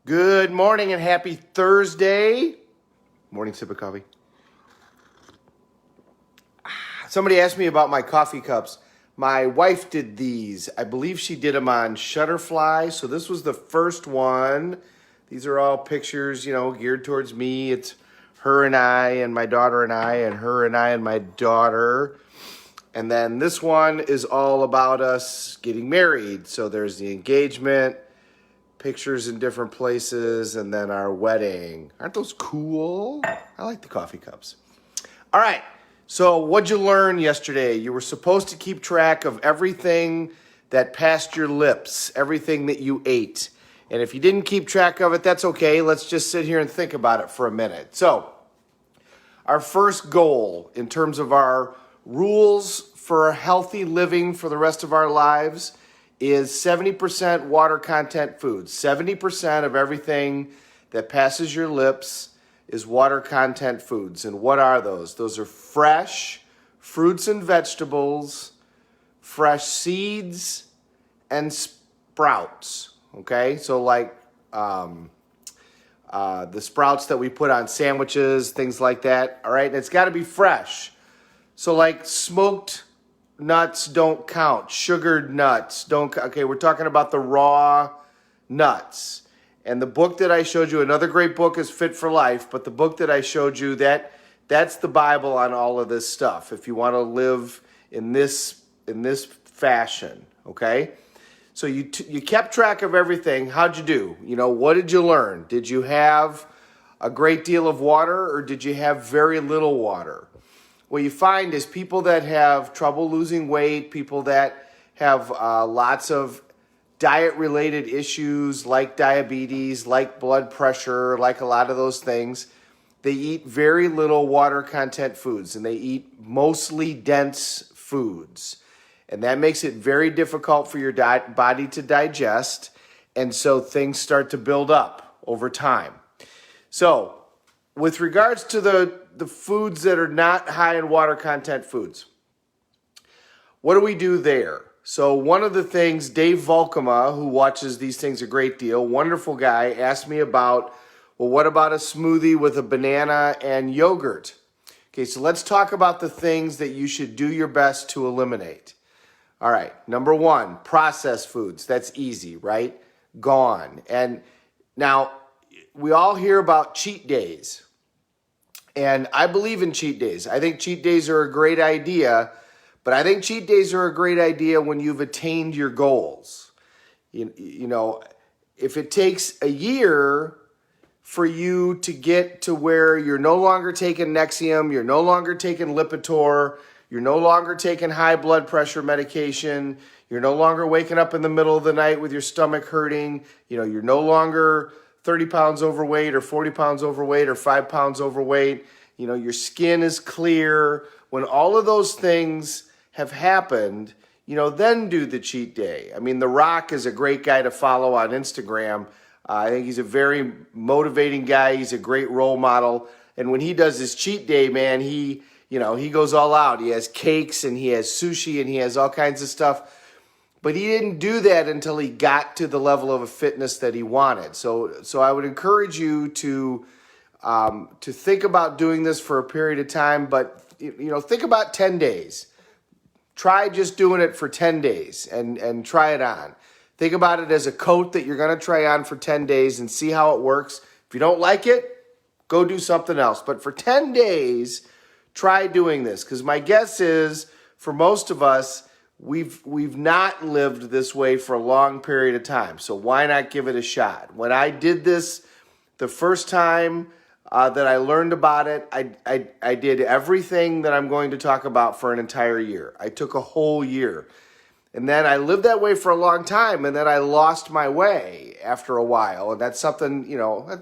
Good morning and happy Thursday. Morning sip of coffee. Somebody asked me about my coffee cups. My wife did these. I believe she did them on Shutterfly. So this was the first one. These are all pictures, geared towards me. It's her and I and my daughter and I and her and I and my daughter. And then this one is all about us getting married. So there's the engagement, pictures in different places, and then our wedding. Aren't those cool? I like the coffee cups. All right, so what'd you learn yesterday? You were supposed to keep track of everything that passed your lips, everything that you ate. And if you didn't keep track of it, that's okay. Let's just sit here and think about it for a minute. So, our first goal in terms of our rules for healthy living for the rest of our lives is 70% water content foods. 70% of everything that passes your lips is water content foods. And what are those? Those are fresh fruits and vegetables, fresh seeds, and sprouts. Okay? So like the sprouts that we put on sandwiches, things like that. All right? And it's got to be fresh. So like smoked nuts don't count. Sugared nuts don't count. Okay, we're talking about the raw nuts. And the book that I showed you, another great book is Fit for Life, but the book that I showed you, that's the Bible on all of this stuff. If you want to live in this fashion, okay? So you kept track of everything. How'd you do? What did you learn? Did you have a great deal of water or did you have very little water? What you find is people that have trouble losing weight, people that have lots of diet-related issues like diabetes, like blood pressure, like a lot of those things, they eat very little water content foods, and they eat mostly dense foods. And that makes it very difficult for your body to digest, and so things start to build up over time. So, with regards to the foods that are not high in water content foods, what do we do there? So one of the things, Dave Volkema, who watches these things a great deal, wonderful guy, asked me about, well, what about a smoothie with a banana and yogurt? Okay, so let's talk about the things that you should do your best to eliminate. All right, number one, processed foods. That's easy, right? Gone. And now, we all hear about cheat days. And I believe in cheat days. I think cheat days are a great idea, but I think cheat days are a great idea when you've attained your goals. If it takes a year for you to get to where you're no longer taking Nexium, you're no longer taking Lipitor, you're no longer taking high blood pressure medication, you're no longer waking up in the middle of the night with your stomach hurting, you're no longer 30 pounds overweight or 40 pounds overweight or 5 pounds overweight, your skin is clear. When all of those things have happened, then do the cheat day. I mean, The Rock is a great guy to follow on Instagram. I think he's a very motivating guy. He's a great role model. And when he does his cheat day, man, he goes all out. He has cakes and he has sushi and he has all kinds of stuff. But he didn't do that until he got to the level of a fitness that he wanted. So I would encourage you to think about doing this for a period of time, but think about 10 days. Try just doing it for 10 days and try it on. Think about it as a coat that you're going to try on for 10 days and see how it works. If you don't like it, go do something else. But for 10 days, try doing this, because my guess is for most of us, we've not lived this way for a long period of time. So why not give it a shot? When I did this the first time that I learned about it, I did everything that I'm going to talk about for an entire year. I took a whole year. And then I lived that way for a long time, and then I lost my way after a while. And that's something,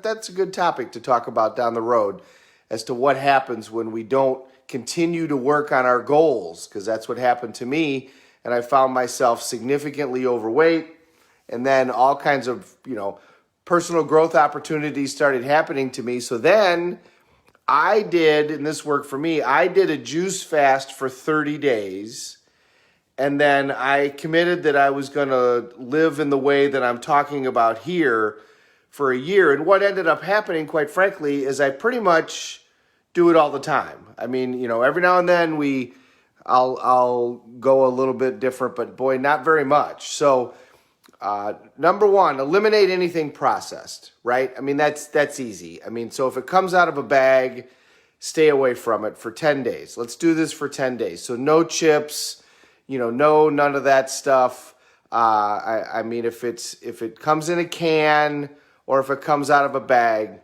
that's a good topic to talk about down the road as to what happens when we don't continue to work on our goals, because that's what happened to me. And I found myself significantly overweight, and then all kinds of, personal growth opportunities started happening to me. So then I did, and this worked for me, I did a juice fast for 30 days. And then I committed that I was going to live in the way that I'm talking about here for a year. And what ended up happening, quite frankly, is I pretty much do it all the time. I mean, every now and then I'll go a little bit different, but boy, not very much. So number one, eliminate anything processed, right? I mean, that's easy. I mean, so if it comes out of a bag, stay away from it for 10 days. Let's do this for 10 days. So no chips, none of that stuff. I mean, if it comes in a can or if it comes out of a bag,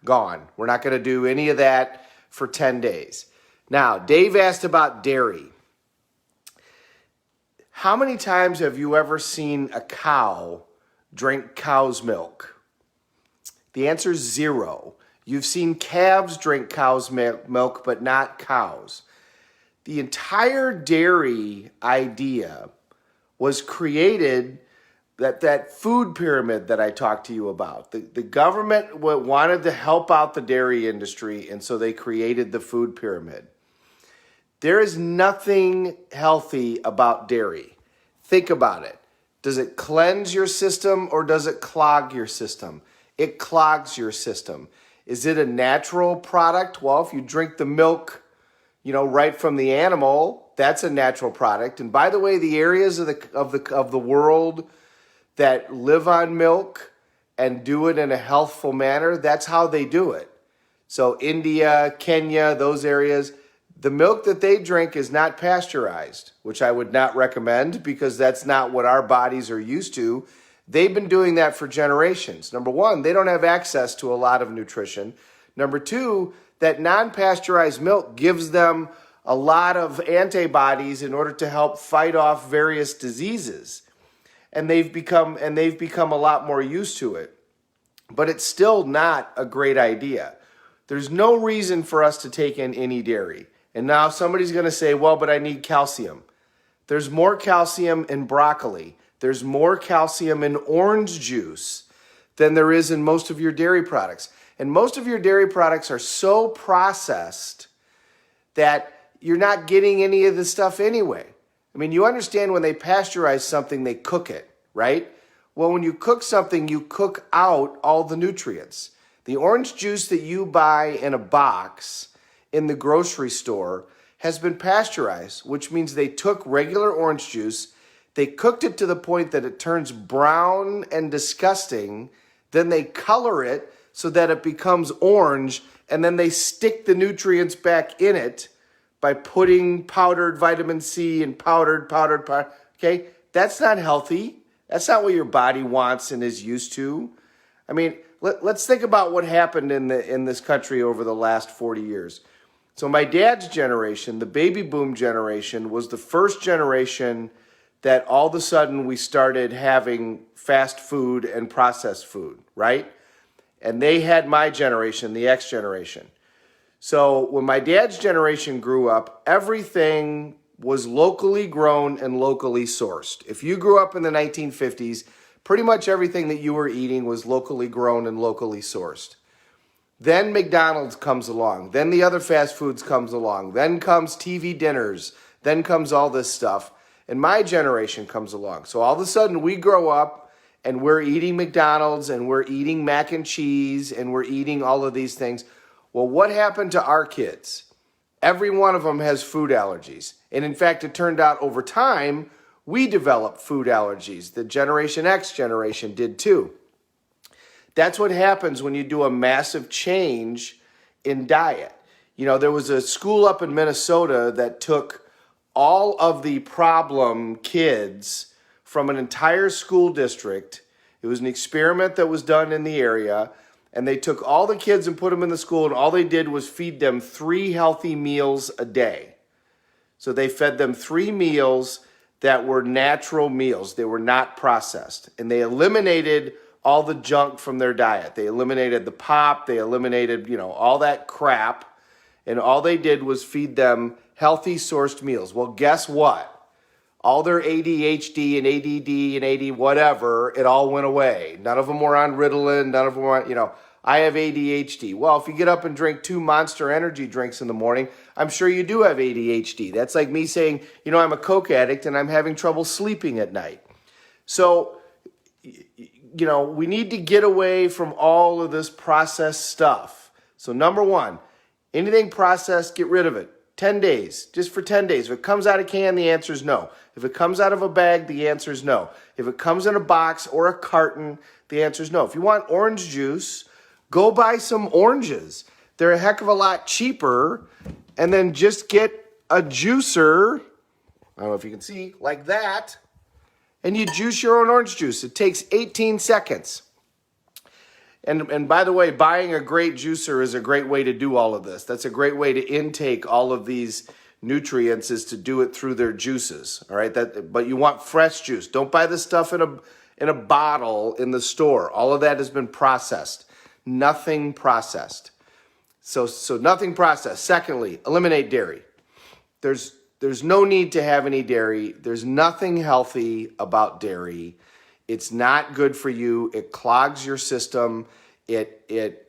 gone. We're not going to do any of that for 10 days. Now, Dave asked about dairy. How many times have you ever seen a cow drink cow's milk? The answer is 0. You've seen calves drink cow's milk, but not cows. The entire dairy idea was created, that food pyramid that I talked to you about. The government wanted to help out the dairy industry, and so they created the food pyramid. There is nothing healthy about dairy. Think about it. Does it cleanse your system or does it clog your system? It clogs your system. Is it a natural product? Well, if you drink the milk, right from the animal, that's a natural product. And by the way, the areas of the world that live on milk and do it in a healthful manner, that's how they do it. So India, Kenya, those areas, the milk that they drink is not pasteurized, which I would not recommend because that's not what our bodies are used to. They've been doing that for generations. Number one, they don't have access to a lot of nutrition. Number two, that non-pasteurized milk gives them a lot of antibodies in order to help fight off various diseases. And they've become a lot more used to it. But it's still not a great idea. There's no reason for us to take in any dairy. And now somebody's going to say, well, but I need calcium. There's more calcium in broccoli. There's more calcium in orange juice than there is in most of your dairy products. And most of your dairy products are so processed that you're not getting any of the stuff anyway. I mean, you understand when they pasteurize something, they cook it, right? Well, when you cook something, you cook out all the nutrients. The orange juice that you buy in a box in the grocery store has been pasteurized, which means they took regular orange juice, they cooked it to the point that it turns brown and disgusting, then they color it so that it becomes orange, and then they stick the nutrients back in it by putting powdered vitamin C and powdered. Okay, that's not healthy. That's not what your body wants and is used to. I mean, let's think about what happened in this country over the last 40 years. So my dad's generation, the baby boom generation, was the first generation that all of a sudden we started having fast food and processed food, right? And they had my generation, the X generation. So when my dad's generation grew up, everything was locally grown and locally sourced. If you grew up in the 1950s, pretty much everything that you were eating was locally grown and locally sourced. Then McDonald's comes along. Then the other fast foods comes along. Then comes TV dinners. Then comes all this stuff. And my generation comes along. So all of a sudden we grow up and we're eating McDonald's and we're eating mac and cheese and we're eating all of these things. Well, what happened to our kids? Every one of them has food allergies. And in fact, it turned out over time, we developed food allergies. The Generation X generation did too. That's what happens when you do a massive change in diet. There was a school up in Minnesota that took all of the problem kids from an entire school district. It was an experiment that was done in the area. And they took all the kids and put them in the school, and all they did was feed them 3 healthy meals a day. So they fed them 3 meals that were natural meals. They were not processed. And they eliminated all the junk from their diet. They eliminated the pop. They eliminated, all that crap. And all they did was feed them healthy sourced meals. Well, guess what? All their ADHD and ADD and AD whatever, it all went away. None of them were on Ritalin. None of them were on, I have ADHD. Well, if you get up and drink 2 Monster Energy drinks in the morning, I'm sure you do have ADHD. That's like me saying, I'm a Coke addict and I'm having trouble sleeping at night. So we need to get away from all of this processed stuff. So number one, anything processed, get rid of it. 10 days, just for 10 days. If it comes out of a can, the answer is no. If it comes out of a bag, the answer is no. If it comes in a box or a carton, the answer is no. If you want orange juice, go buy some oranges. They're a heck of a lot cheaper. And then just get a juicer, I don't know if you can see, like that, and you juice your own orange juice. It takes 18 seconds. And by the way, buying a great juicer is a great way to do all of this. That's a great way to intake all of these nutrients, is to do it through their juices. All right, but you want fresh juice. Don't buy this stuff in a bottle in the store. All of that has been processed. Nothing processed. So nothing processed. Secondly, eliminate dairy. There's no need to have any dairy. There's nothing healthy about dairy. It's not good for you. It clogs your system. It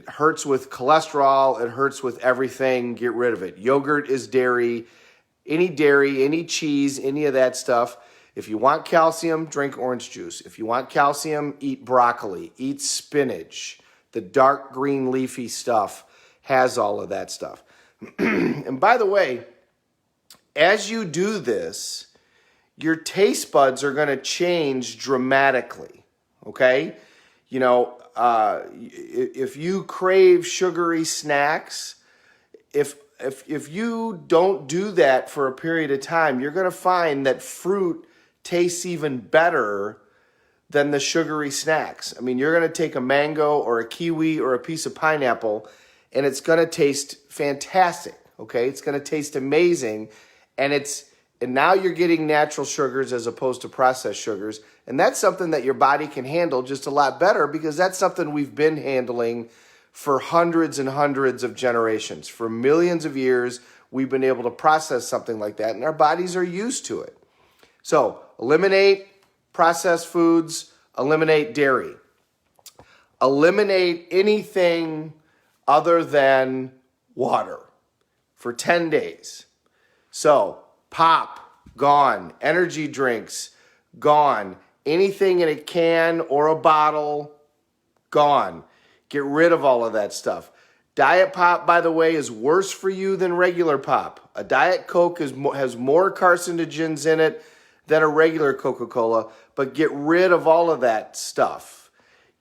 hurts with cholesterol. It hurts with everything. Get rid of it. Yogurt is dairy, any cheese, any of that stuff. If you want calcium, drink orange juice. If you want calcium, eat broccoli, eat spinach. The dark green leafy stuff has all of that stuff. And by the way, as you do this, your taste buds are going to change dramatically, okay? If you crave sugary snacks, if you don't do that for a period of time, you're going to find that fruit tastes even better than the sugary snacks. I mean, you're going to take a mango or a kiwi or a piece of pineapple, and it's going to taste fantastic, okay? It's going to taste amazing, and now you're getting natural sugars as opposed to processed sugars, and that's something that your body can handle just a lot better, because that's something we've been handling for hundreds and hundreds of generations. For millions of years, we've been able to process something like that, and our bodies are used to it. So eliminate processed foods, eliminate dairy. Eliminate anything other than water for 10 days. So pop, gone. Energy drinks, gone. Anything in a can or a bottle, gone. Get rid of all of that stuff. Diet pop, by the way, is worse for you than regular pop. A Diet Coke has more carcinogens in it than a regular Coca-Cola, but get rid of all of that stuff.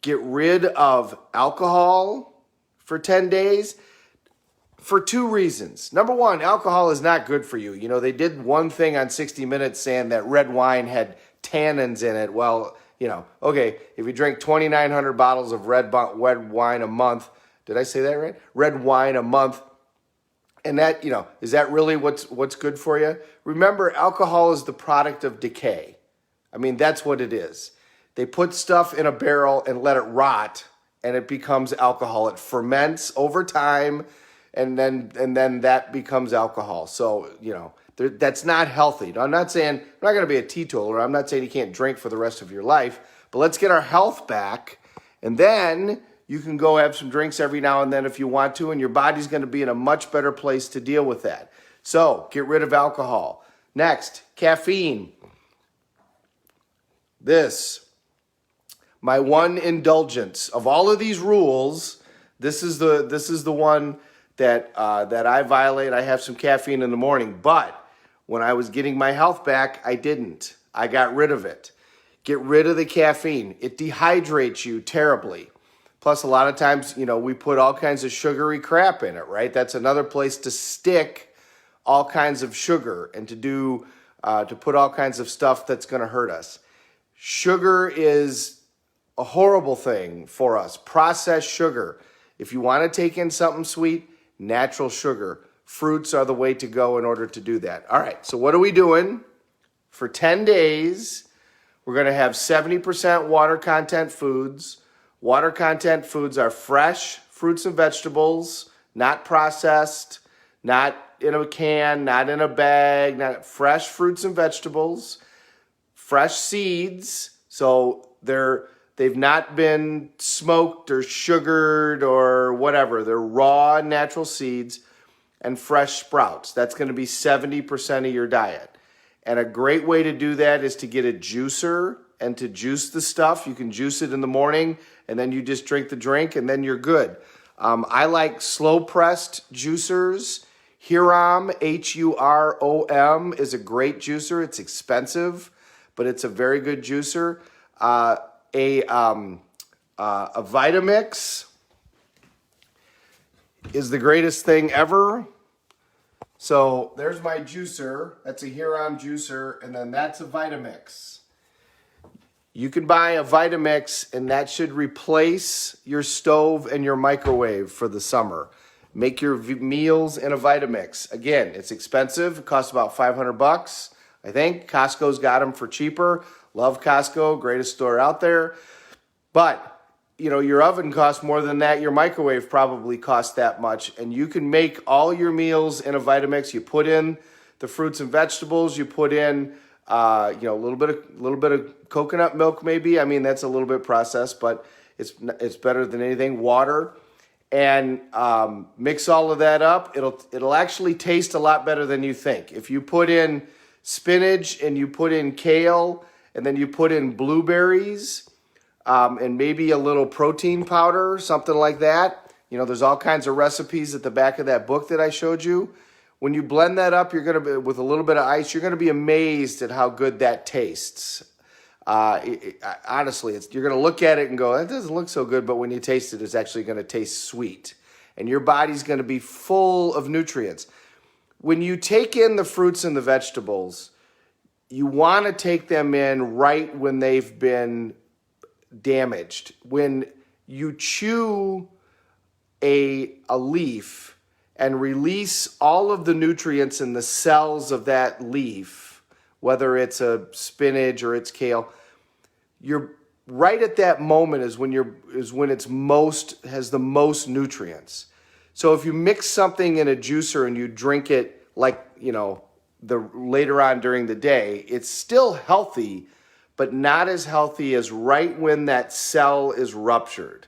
Get rid of alcohol for 10 days for two reasons. Number one, alcohol is not good for you. They did one thing on 60 Minutes saying that red wine had tannins in it. Well, okay, if you drink 2,900 bottles of red wine a month, did I say that right? Red wine a month, and that, is that really what's good for you? Remember, alcohol is the product of decay. I mean, that's what it is. They put stuff in a barrel and let it rot, and it becomes alcohol. It ferments over time, and then that becomes alcohol. So, that's not healthy. I'm not saying, I'm not going to be a teetotaler. I'm not saying you can't drink for the rest of your life, but let's get our health back, and then you can go have some drinks every now and then if you want to, and your body's going to be in a much better place to deal with that. So get rid of alcohol. Next, caffeine. My one indulgence of all of these rules. This is the one that I violate. I have some caffeine in the morning, but when I was getting my health back, I didn't. I got rid of it. Get rid of the caffeine. It dehydrates you terribly. Plus, a lot of times, we put all kinds of sugary crap in it, right? That's another place to stick all kinds of sugar and to put all kinds of stuff that's going to hurt us. Sugar is a horrible thing for us. Processed sugar. If you want to take in something sweet, natural sugar. Fruits are the way to go in order to do that. All right, so what are we doing? For 10 days, we're going to have 70% water content foods. Water content foods are fresh fruits and vegetables, not processed, not in a can, not in a bag, not fresh fruits and vegetables, fresh seeds. So they've not been smoked or sugared or whatever. They're raw natural seeds and fresh sprouts. That's going to be 70% of your diet. And a great way to do that is to get a juicer and to juice the stuff. You can juice it in the morning, and then you just drink the drink, and then you're good. I like slow-pressed juicers. Hurom, Hurom, is a great juicer. It's expensive, but it's a very good juicer. A Vitamix is the greatest thing ever. So there's my juicer. That's a Huron juicer, and then that's a Vitamix. You can buy a Vitamix, and that should replace your stove and your microwave for the summer. Make your meals in a Vitamix. Again, it's expensive. It costs about $500, I think. Costco's got them for cheaper. Love Costco, greatest store out there. But your oven costs more than that. Your microwave probably costs that much. And you can make all your meals in a Vitamix. You put in the fruits and vegetables. You put in, a little bit of coconut milk maybe. I mean, that's a little bit processed, but it's better than anything. Water. And mix all of that up. It'll actually taste a lot better than you think. If you put in spinach and you put in kale and then you put in blueberries, and maybe a little protein powder, something like that. There's all kinds of recipes at the back of that book that I showed you. When you blend that up, you're going to with a little bit of ice, you're going to be amazed at how good that tastes. Honestly, you're going to look at it and go, that doesn't look so good, but when you taste it, it's actually going to taste sweet. And your body's going to be full of nutrients. When you take in the fruits and the vegetables, you want to take them in right when they've been damaged. When you chew a leaf and release all of the nutrients in the cells of that leaf, whether it's a spinach or it's kale, you're right at that moment is when it's has the most nutrients. So if you mix something in a juicer and you drink it later on during the day, it's still healthy, but not as healthy as right when that cell is ruptured.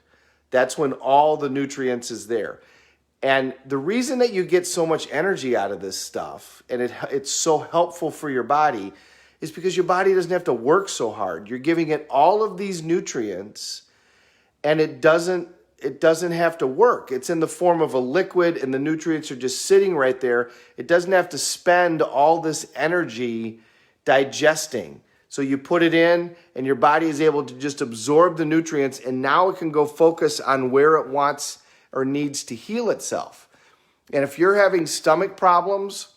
That's when all the nutrients is there. And the reason that you get so much energy out of this stuff, and it's so helpful for your body, is because your body doesn't have to work so hard. You're giving it all of these nutrients, and it doesn't have to work. It's in the form of a liquid, and the nutrients are just sitting right there. It doesn't have to spend all this energy digesting. So you put it in, and your body is able to just absorb the nutrients, and now it can go focus on where it wants or needs to heal itself. And if you're having stomach problems,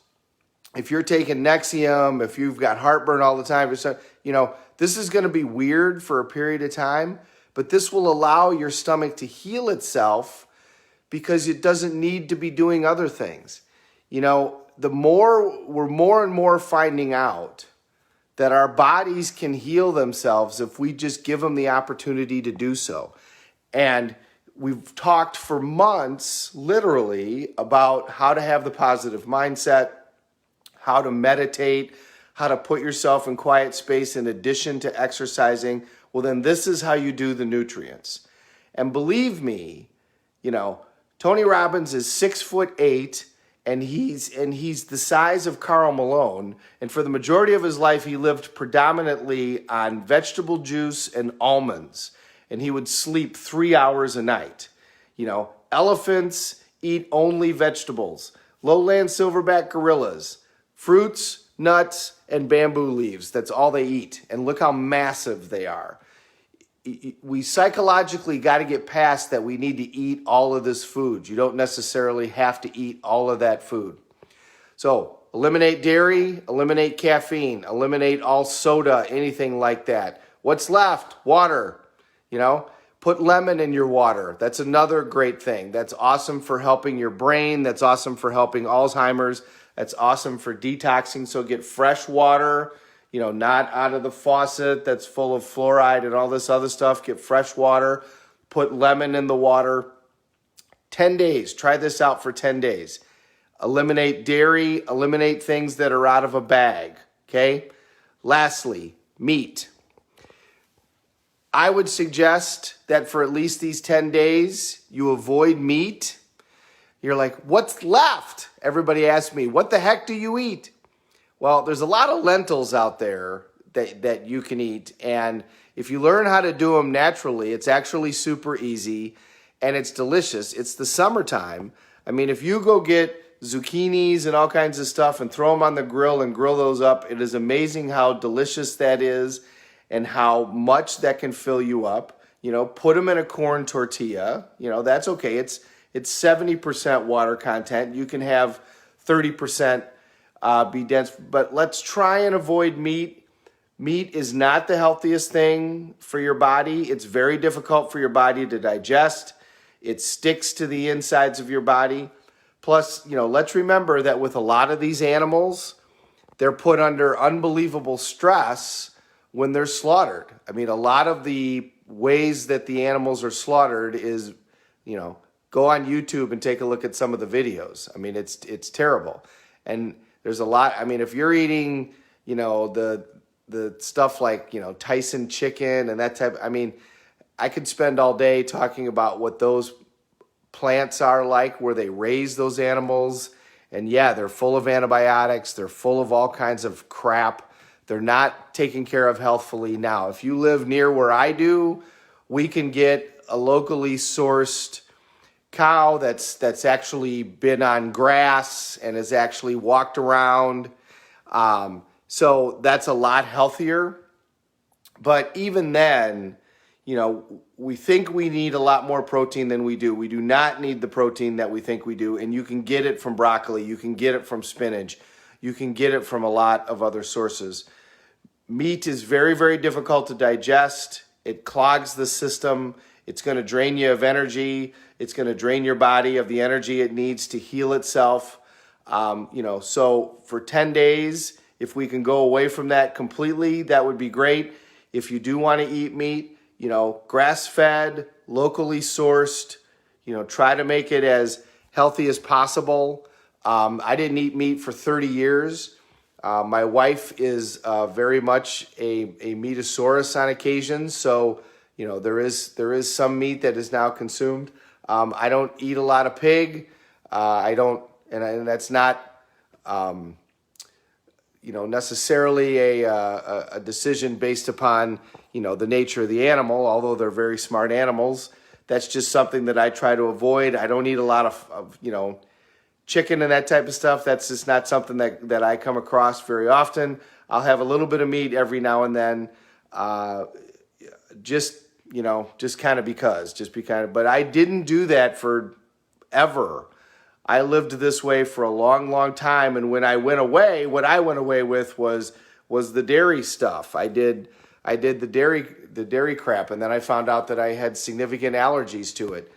if you're taking Nexium, if you've got heartburn all the time, this is going to be weird for a period of time, but this will allow your stomach to heal itself because it doesn't need to be doing other things. We're more and more finding out that our bodies can heal themselves if we just give them the opportunity to do so. And we've talked for months, literally, about how to have the positive mindset, how to meditate, how to put yourself in quiet space in addition to exercising. Well, then this is how you do the nutrients. And believe me, Tony Robbins is 6'8", and he's the size of Karl Malone. And for the majority of his life, he lived predominantly on vegetable juice and almonds. And he would sleep 3 hours a night. Elephants eat only vegetables. Lowland silverback gorillas, fruits, nuts, and bamboo leaves. That's all they eat. And look how massive they are. We psychologically got to get past that we need to eat all of this food. You don't necessarily have to eat all of that food. So eliminate dairy, eliminate caffeine, eliminate all soda, anything like that. What's left? Water. Put lemon in your water. That's another great thing. That's awesome for helping your brain. That's awesome for helping Alzheimer's. That's awesome for detoxing. So get fresh water. Not out of the faucet that's full of fluoride and all this other stuff. Get fresh water. Put lemon in the water. 10 days. Try this out for 10 days. Eliminate dairy. Eliminate things that are out of a bag. Okay? Lastly, meat. I would suggest that for at least these 10 days, you avoid meat. You're like, what's left? Everybody asks me, what the heck do you eat? Well, there's a lot of lentils out there that you can eat. And if you learn how to do them naturally, it's actually super easy and it's delicious. It's the summertime. I mean, if you go get zucchinis and all kinds of stuff and throw them on the grill and grill those up, it is amazing how delicious that is and how much that can fill you up. You know, put them in a corn tortilla. You know, that's okay. It's 70% water content. You can have 30% be dense, but let's try and avoid meat. Meat is not the healthiest thing for your body. It's very difficult for your body to digest. It sticks to the insides of your body. Plus, you know, let's remember that with a lot of these animals, they're put under unbelievable stress when they're slaughtered. I mean, a lot of the ways that the animals are slaughtered is, you know, go on YouTube and take a look at some of the videos. I mean, it's terrible. And there's a lot. I mean, if you're eating, you know, the stuff like, you know, Tyson chicken and that type, I mean, I could spend all day talking about what those plants are like, where they raise those animals. And yeah, they're full of antibiotics. They're full of all kinds of crap. They're not taken care of healthfully. Now, if you live near where I do, we can get a locally sourced cow that's actually been on grass and has actually walked around. So that's a lot healthier. But even then, you know, we think we need a lot more protein than we do. We do not need the protein that we think we do. And you can get it from broccoli. You can get it from spinach. You can get it from a lot of other sources. Meat is very, very difficult to digest. It clogs the system. It's going to drain you of energy. It's going to drain your body of the energy it needs to heal itself. You know, so for 10 days, if we can go away from that completely, that would be great. If you do want to eat meat, you know, grass-fed, locally sourced, you know, try to make it as healthy as possible. I didn't eat meat for 30 years. My wife is very much a meatosaurus on occasion, so you know there is some meat that is now consumed. I don't eat a lot of pig. I don't, and that's not you know, necessarily a decision based upon, you know, the nature of the animal, although they're very smart animals. That's just something that I try to avoid. I don't eat a lot of you know, chicken and that type of stuff. That's just not something that I come across very often. I'll have a little bit of meat every now and then, just, you know, just kind of because, but I didn't do that for ever. I lived this way for a long, long time. And when I went away, what I went away with was the dairy stuff. I did the dairy crap. And then I found out that I had significant allergies to it.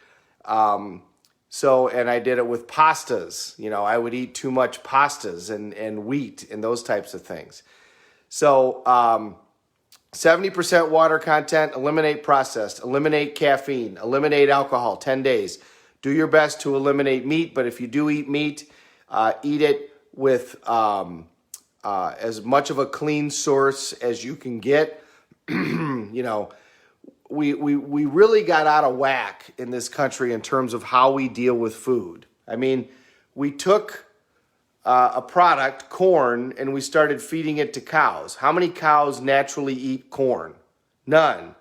So, and I did it with pastas. You know, I would eat too much pastas and wheat and those types of things. So, 70% water content, eliminate processed, eliminate caffeine, eliminate alcohol, 10 days. Do your best to eliminate meat, but if you do eat meat, eat it with as much of a clean source as you can get. You know, we really got out of whack in this country in terms of how we deal with food. I mean, we took a product, corn, and we started feeding it to cows. How many cows naturally eat corn? None.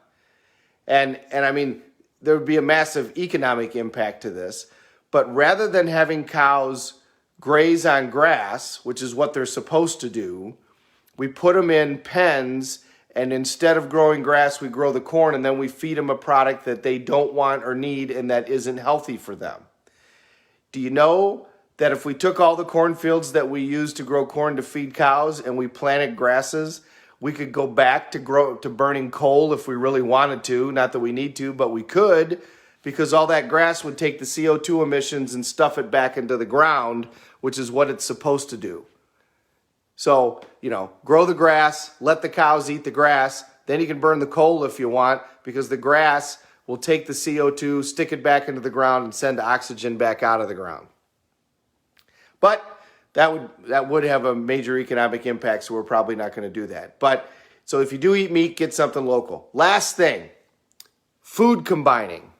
And I mean, there would be a massive economic impact to this. But rather than having cows graze on grass, which is what they're supposed to do, we put them in pens, and instead of growing grass, we grow the corn, and then we feed them a product that they don't want or need and that isn't healthy for them. Do you know that if we took all the cornfields that we use to grow corn to feed cows and we planted grasses, we could go back to burning coal if we really wanted to. Not that we need to, but we could, because all that grass would take the CO2 emissions and stuff it back into the ground, which is what it's supposed to do. So, you know, grow the grass, let the cows eat the grass, then you can burn the coal if you want, because the grass will take the CO2, stick it back into the ground, and send oxygen back out of the ground. But that would have a major economic impact, so we're probably not going to do that. But so if you do eat meat, get something local. Last thing, food combining.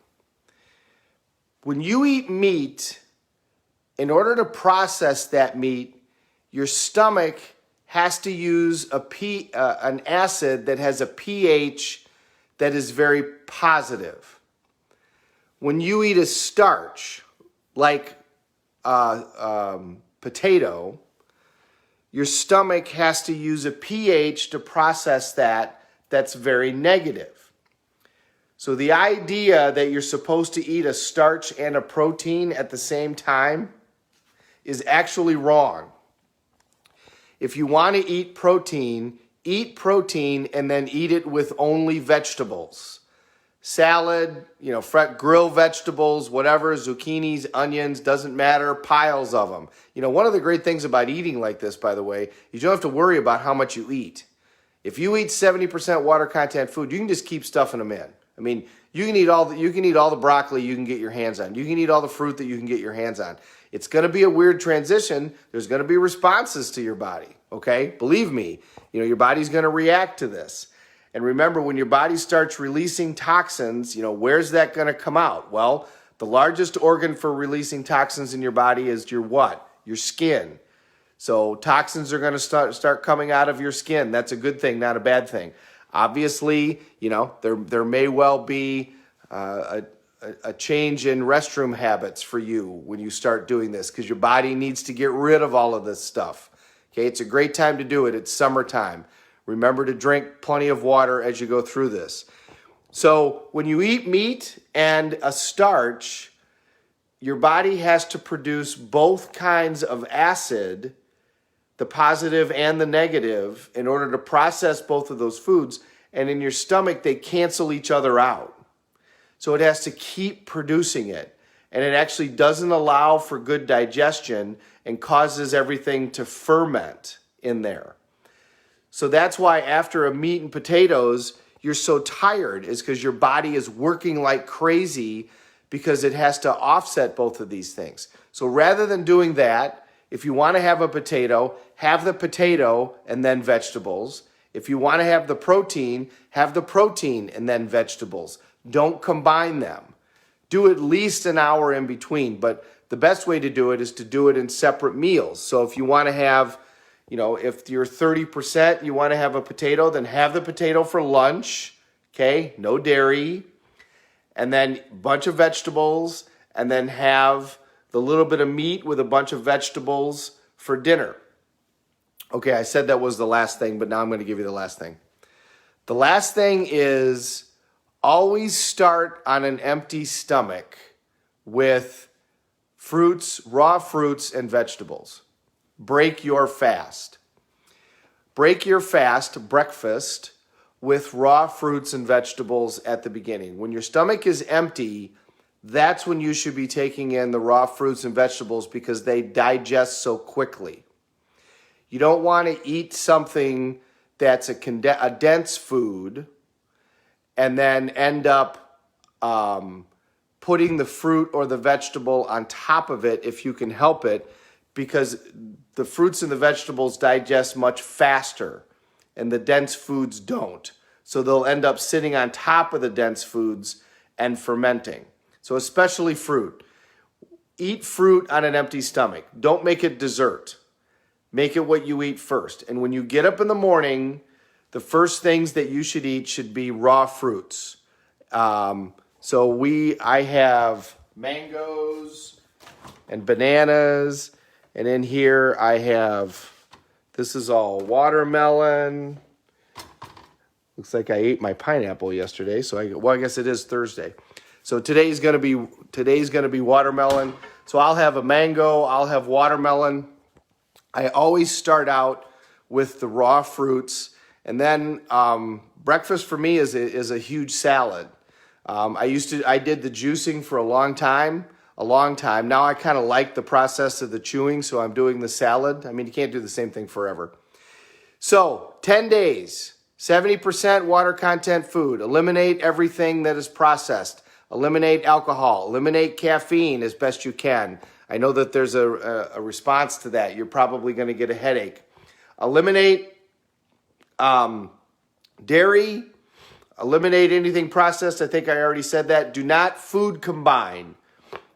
When you eat meat, in order to process that meat, your stomach has to use an acid that has a pH that is very positive. When you eat a starch, like potato, your stomach has to use a pH to process that's very negative. So the idea that you're supposed to eat a starch and a protein at the same time is actually wrong. If you want to eat protein and then eat it with only vegetables. Salad, grilled vegetables, whatever, zucchinis, onions, doesn't matter, piles of them. One of the great things about eating like this, by the way, you don't have to worry about how much you eat. If you eat 70% water content food, you can just keep stuffing them in. I mean, you can eat all the broccoli you can get your hands on. You can eat all the fruit that you can get your hands on. It's going to be a weird transition. There's going to be responses to your body, okay? Believe me, your body's going to react to this. And remember, when your body starts releasing toxins, where's that going to come out? Well, the largest organ for releasing toxins in your body is your what? Your skin. So toxins are going to start coming out of your skin. That's a good thing, not a bad thing. Obviously, there may well be a change in restroom habits for you when you start doing this because your body needs to get rid of all of this stuff. Okay, it's a great time to do it. It's summertime. Remember to drink plenty of water as you go through this. So when you eat meat and a starch, your body has to produce both kinds of acid, the positive and the negative, in order to process both of those foods. And in your stomach, they cancel each other out. So it has to keep producing it. And it actually doesn't allow for good digestion and causes everything to ferment in there. So that's why after a meat and potatoes, you're so tired, is because your body is working like crazy because it has to offset both of these things. So rather than doing that, if you want to have a potato, have the potato and then vegetables. If you want to have the protein and then vegetables. Don't combine them. Do at least an hour in between, but the best way to do it is to do it in separate meals. So if you want to have, if you're 30%, you want to have a potato, then have the potato for lunch, okay? No dairy. And then a bunch of vegetables, and then have the little bit of meat with a bunch of vegetables for dinner. Okay, I said that was the last thing, but now I'm going to give you the last thing. The last thing is always start on an empty stomach with fruits, raw fruits, and vegetables. Break your fast. Break your fast, breakfast, with raw fruits and vegetables at the beginning. When your stomach is empty, that's when you should be taking in the raw fruits and vegetables because they digest so quickly. You don't want to eat something that's a dense food and then end up putting the fruit or the vegetable on top of it if you can help it, because the fruits and the vegetables digest much faster and the dense foods don't. So they'll end up sitting on top of the dense foods and fermenting. So especially fruit. Eat fruit on an empty stomach. Don't make it dessert. Make it what you eat first. And when you get up in the morning, the first things that you should eat should be raw fruits. I have mangoes and bananas. And in here I have, this is all watermelon. Looks like I ate my pineapple yesterday. So I guess it is Thursday. So today's gonna be watermelon. So I'll have a mango, I'll have watermelon. I always start out with the raw fruits, and then breakfast for me is a huge salad. I did the juicing for a long time. Now I kind of like the process of the chewing, so I'm doing the salad. I mean, you can't do the same thing forever. So 10 days, 70% water content food. Eliminate everything that is processed. Eliminate alcohol. Eliminate caffeine as best you can. I know that there's a response to that. You're probably going to get a headache. Eliminate dairy. Eliminate anything processed. I think I already said that. Do not food combine.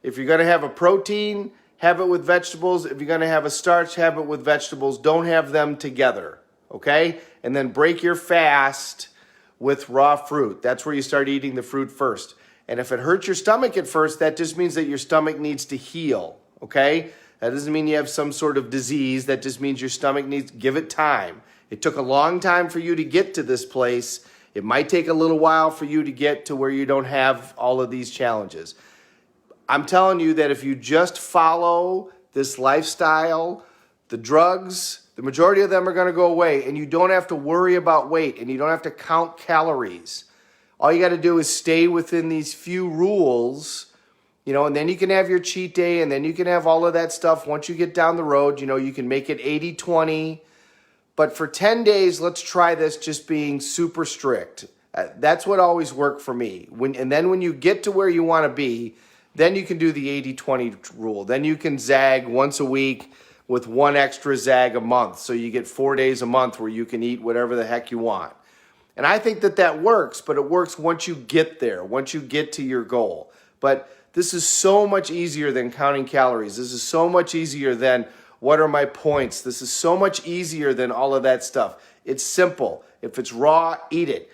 If you're going to have a protein, have it with vegetables. If you're going to have a starch, have it with vegetables. Don't have them together, okay? And then break your fast with raw fruit. That's where you start eating the fruit first. And if it hurts your stomach at first, that just means that your stomach needs to heal, okay? That doesn't mean you have some sort of disease. That just means your stomach needs, give it time. It took a long time for you to get to this place. It might take a little while for you to get to where you don't have all of these challenges. I'm telling you that if you just follow this lifestyle, the drugs, the majority of them are going to go away, and you don't have to worry about weight, and you don't have to count calories. All you got to do is stay within these few rules, and then you can have your cheat day, and then you can have all of that stuff. Once you get down the road, you can make it 80-20. But for 10 days, let's try this just being super strict. That's what always worked for me. And then when you get to where you want to be, then you can do the 80-20 rule. Then you can zag once a week with one extra zag a month. So you get 4 days a month where you can eat whatever the heck you want. And I think that works, but it works once you get there, once you get to your goal. But this is so much easier than counting calories. This is so much easier than what are my points. This is so much easier than all of that stuff. It's simple. If it's raw, eat it.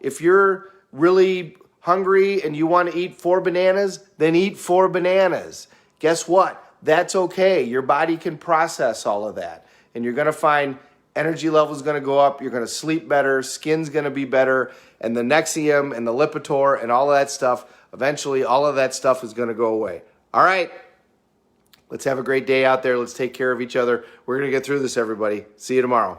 If you're really hungry and you want to eat 4 bananas, then eat 4 bananas. Guess what? That's okay. Your body can process all of that. And you're going to find energy level is going to go up. You're going to sleep better. Skin's going to be better. And the Nexium and the Lipitor and all of that stuff, eventually all of that stuff is going to go away. All right. Let's have a great day out there. Let's take care of each other. We're going to get through this, everybody. See you tomorrow.